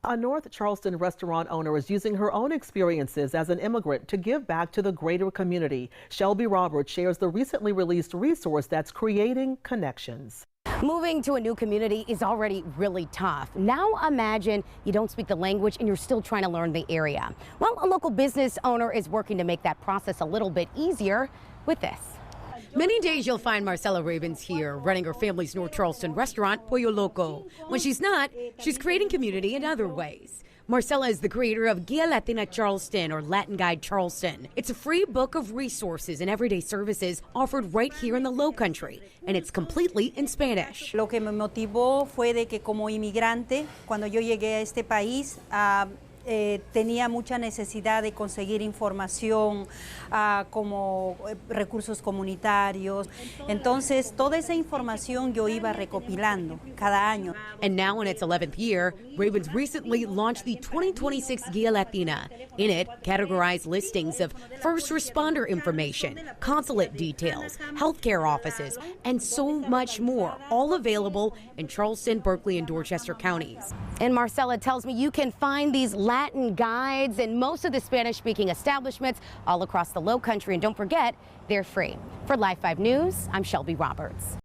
A North Charleston restaurant owner is using her own experiences as an immigrant to give back to the greater community. Shelby Roberts shares the recently released resource that's creating connections. Moving to a new community is already really tough. Now imagine you don't speak the language and you're still trying to learn the area. Well, a local business owner is working to make that process a little bit easier with this. Many days you'll find Marcella Ravens here, running her family's North Charleston restaurant, Pollo Loco. When she's not, she's creating community in other ways. Marcella is the creator of Guía Latina Charleston, or Latin Guide Charleston. It's a free book of resources and everyday services offered right here in the Lowcountry, and it's completely in Spanish. Lo que me motivó fue de que como inmigrante, cuando yo llegué a este país, tenía mucha necesidad de conseguir información como recursos comunitarios. Entonces, toda esa información yo iba recopilando cada año. And now in its 11th year, Ravens recently launched the 2026 Guía Latina. In it, categorized listings of first responder information, consulate details, healthcare offices, and so much more, all available in Charleston, Berkeley, and Dorchester counties. And Marcella tells me you can find these Latin guides in most of the Spanish-speaking establishments all across the Lowcountry. And don't forget, they're free. For Live 5 News, I'm Shelby Roberts.